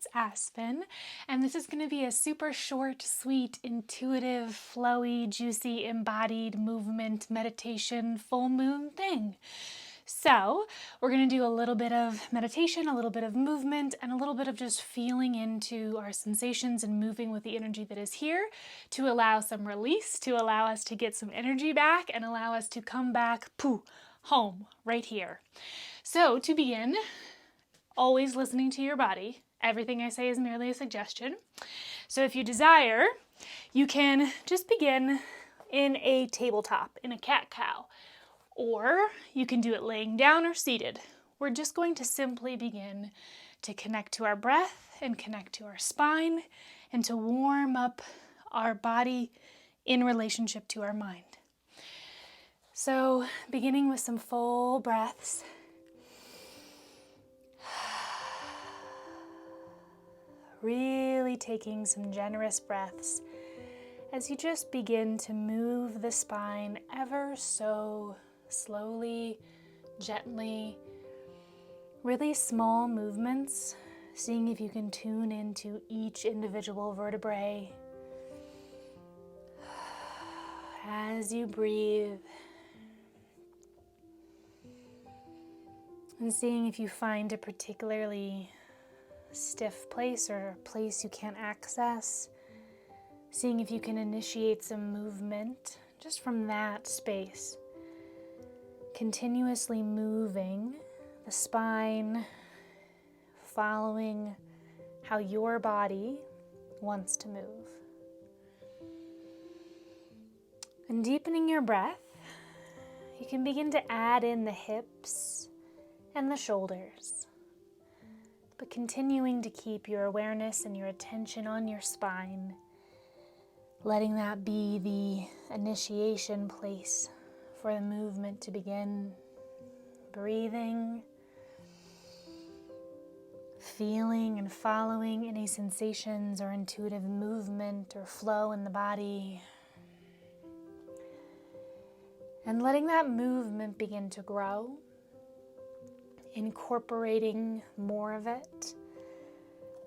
it's Aspen, and this is going to be a super short, sweet, intuitive, flowy, juicy, embodied movement, meditation, full moon thing. So we're going to do a little bit of meditation, a little bit of movement, and a little bit of just feeling into our sensations and moving with the energy that is here to allow some release, to allow us to get some energy back and allow us to come back, home, right here. So to begin, always listening to your body. Everything I say is merely a suggestion. So if you desire, you can just begin in a tabletop, in a cat-cow. Or you can do it laying down or seated. We're just going to simply begin to connect to our breath and connect to our spine and to warm up our body in relationship to our mind. So beginning with some full breaths. Really taking some generous breaths as you just begin to move the spine ever so slowly, gently, really small movements, seeing if you can tune into each individual vertebrae. As you breathe, and seeing if you find a particularly stiff place or a place you can't access, seeing if you can initiate some movement just from that space. Continuously moving the spine, following how your body wants to move. And deepening your breath, you can begin to add in the hips and the shoulders, but continuing to keep your awareness and your attention on your spine, letting that be the initiation place for the movement to begin. Breathing, feeling and following any sensations or intuitive movement or flow in the body, and letting that movement begin to grow, incorporating more of it,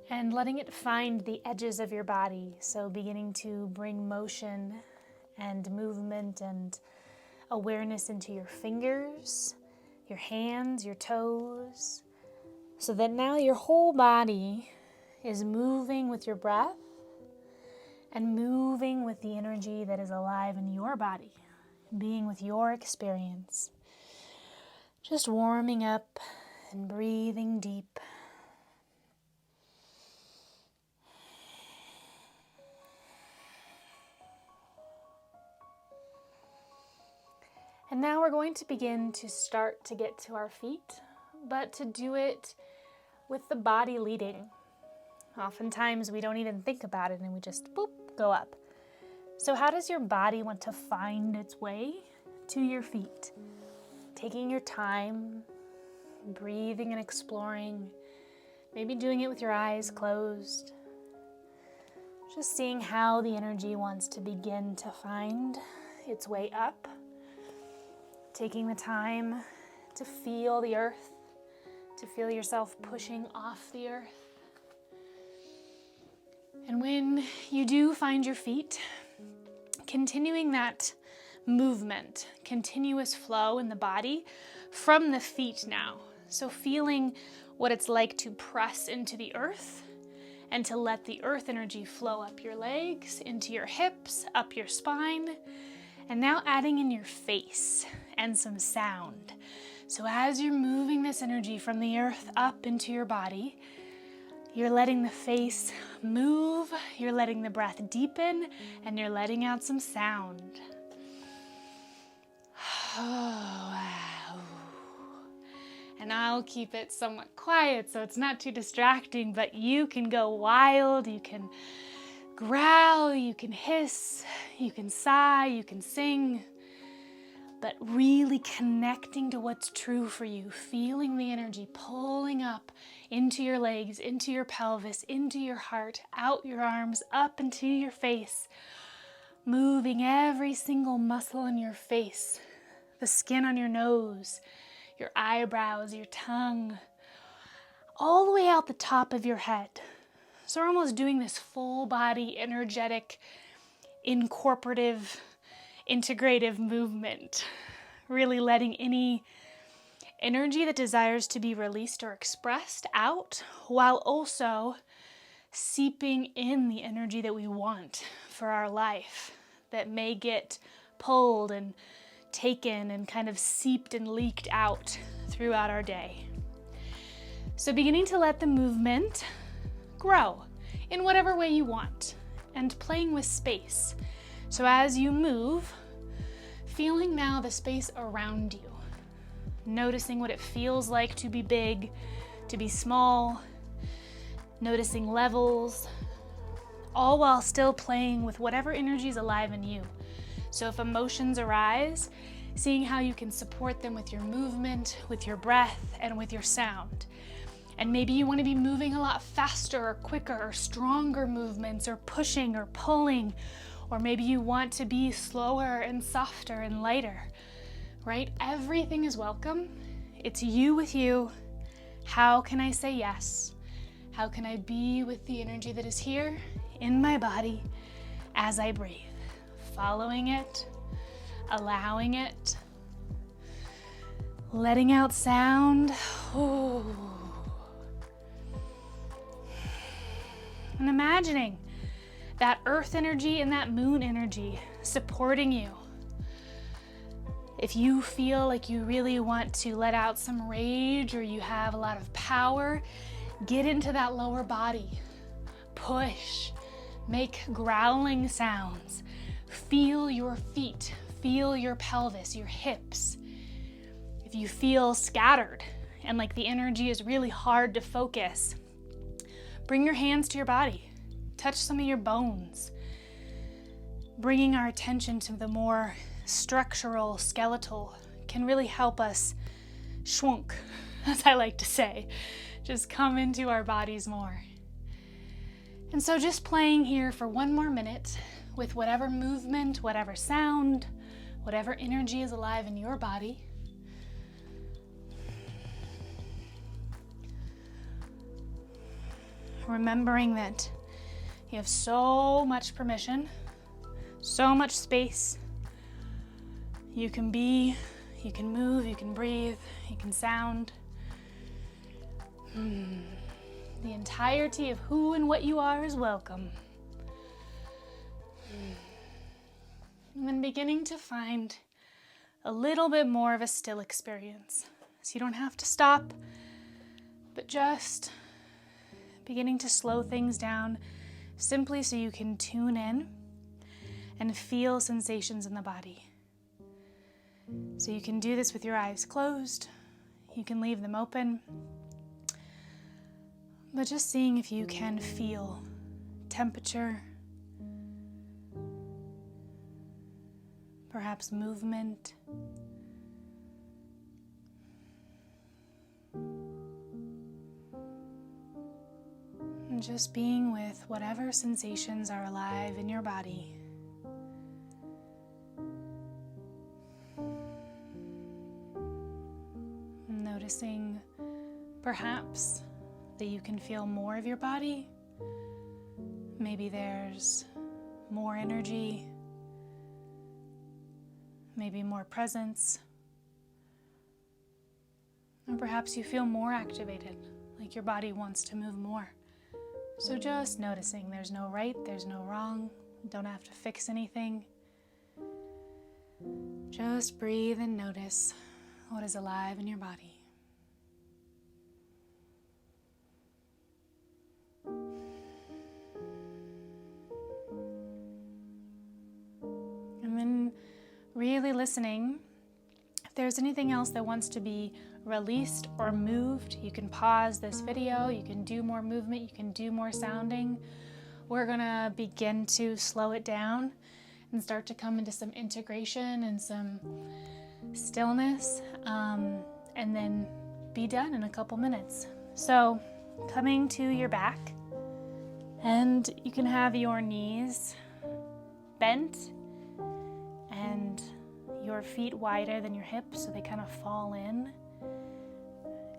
and letting it find the edges of your body. So beginning to bring motion and movement and awareness into your fingers, your hands, your toes, so that now your whole body is moving with your breath and moving with the energy that is alive in your body, being with your experience. Just warming up and breathing deep. And now we're going to begin to start to get to our feet, but to do it with the body leading. Oftentimes we don't even think about it and we just go up. So how does your body want to find its way to your feet? Taking your time, breathing and exploring, maybe doing it with your eyes closed. Just seeing how the energy wants to begin to find its way up. Taking the time to feel the earth, to feel yourself pushing off the earth. And when you do find your feet, continuing that movement, continuous flow in the body from the feet now. So feeling what it's like to press into the earth and to let the earth energy flow up your legs, into your hips, up your spine, and now adding in your face and some sound. So as you're moving this energy from the earth up into your body, you're letting the face move, you're letting the breath deepen, and you're letting out some sound. Oh, wow. And I'll keep it somewhat quiet so it's not too distracting, but you can go wild, you can growl, you can hiss, you can sigh, you can sing, but really connecting to what's true for you, feeling the energy pulling up into your legs, into your pelvis, into your heart, out your arms, up into your face, moving every single muscle in your face, the skin on your nose, your eyebrows, your tongue, all the way out the top of your head. So we're almost doing this full body, energetic, incorporative, integrative movement, really letting any energy that desires to be released or expressed out, while also seeping in the energy that we want for our life that may get pulled and taken and kind of seeped and leaked out throughout our day. So beginning to let the movement grow in whatever way you want and playing with space. So as you move, feeling now the space around you, noticing what it feels like to be big, to be small, noticing levels, all while still playing with whatever energy is alive in you. So if emotions arise, seeing how you can support them with your movement, with your breath, and with your sound. And maybe you want to be moving a lot faster or quicker or stronger movements or pushing or pulling, or maybe you want to be slower and softer and lighter, right? Everything is welcome. It's you with you. How can I say yes? How can I be with the energy that is here in my body as I breathe? Following it, allowing it, letting out sound. Ooh. And imagining that earth energy and that moon energy supporting you. If you feel like you really want to let out some rage or you have a lot of power, get into that lower body. Push. Make growling sounds. Feel your feet. Feel your pelvis, your hips. If you feel scattered and like the energy is really hard to focus, bring your hands to your body. Touch some of your bones. Bringing our attention to the more structural, skeletal can really help us schwunk, as I like to say. Just come into our bodies more. And so just playing here for one more minute with whatever movement, whatever sound, whatever energy is alive in your body. Remembering that you have so much permission, so much space. You can be, you can move, you can breathe, you can sound. The entirety of who and what you are is welcome. And then beginning to find a little bit more of a still experience. So you don't have to stop, but just beginning to slow things down simply so you can tune in and feel sensations in the body. So you can do this with your eyes closed. You can leave them open. But just seeing if you can feel temperature, perhaps movement, and just being with whatever sensations are alive in your body. Noticing perhaps that you can feel more of your body. Maybe there's more energy, maybe more presence, or perhaps you feel more activated, like your body wants to move more. So just noticing, there's no right, there's no wrong, you don't have to fix anything. Just breathe and notice what is alive in your body. And then really listening. If there's anything else that wants to be released or moved, you can pause this video, you can do more movement, you can do more sounding. We're gonna begin to slow it down and start to come into some integration and some stillness, and then be done in a couple minutes. So coming to your back, and you can have your knees bent and your feet wider than your hips so they kind of fall in.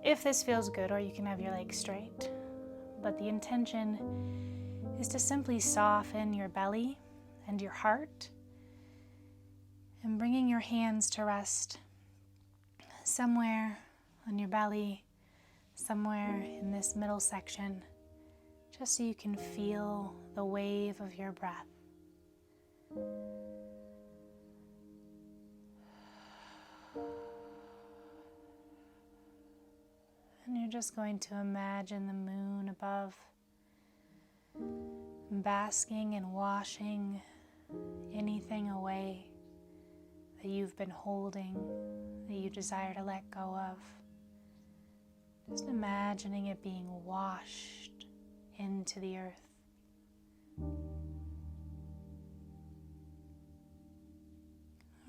If this feels good, or you can have your legs straight. but the intention is to simply soften your belly and your heart, and bringing your hands to rest somewhere on your belly, somewhere in this middle section, just so you can feel the wave of your breath. And you're just going to imagine the moon above, basking and washing anything away that you've been holding, that you desire to let go of. Just imagining it being washed into the earth.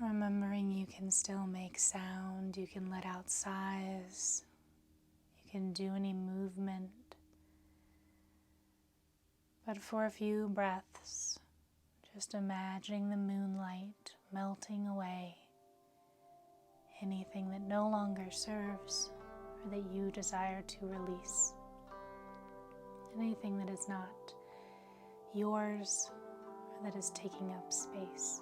Remembering you can still make sound, you can let out sighs, you can do any movement. But for a few breaths, just imagining the moonlight melting away anything that no longer serves or that you desire to release. Anything that is not yours or that is taking up space.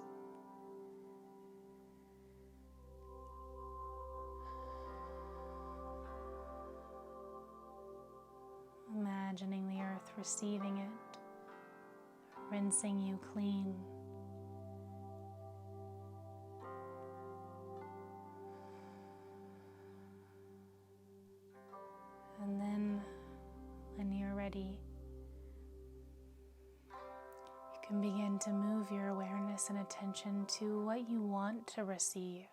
Imagining the earth receiving it, rinsing you clean. And then, when you're ready, you can begin to move your awareness and attention to what you want to receive,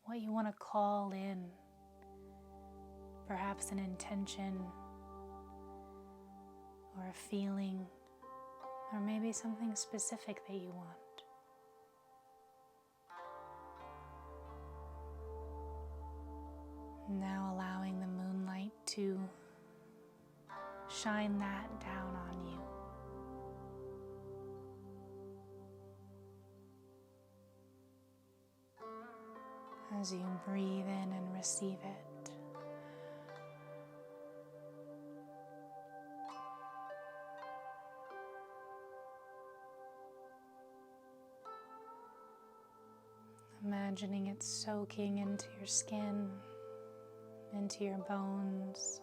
what you want to call in, perhaps an intention or a feeling, or maybe something specific that you want. Now allowing the moonlight to shine that down on you. As you breathe in and receive it. Imagining it soaking into your skin, into your bones.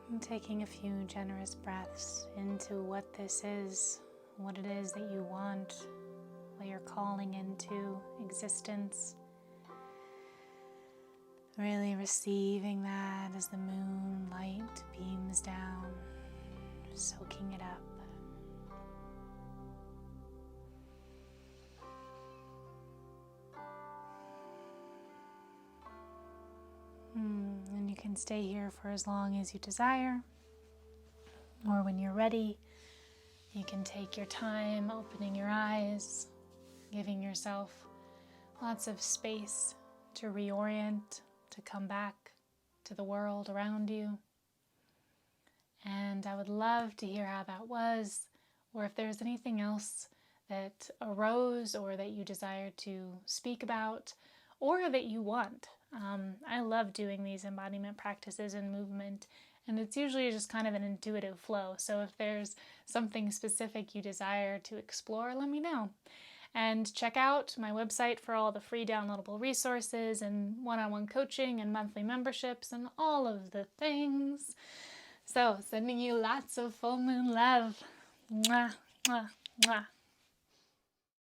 And taking a few generous breaths into what this is, what it is that you want, what you're calling into existence. Really receiving that as the moonlight beams down, soaking it up. And you can stay here for as long as you desire, or when you're ready, you can take your time opening your eyes, giving yourself lots of space to reorient, to come back to the world around you. And I would love to hear how that was, or if there's anything else that arose or that you desire to speak about, or that you want. I love doing these embodiment practices and movement, and it's usually just kind of an intuitive flow. So if there's something specific you desire to explore, let me know. And check out my website for all the free downloadable resources and one-on-one coaching and monthly memberships and all of the things. So sending you lots of full moon love. Mwah, mwah, mwah.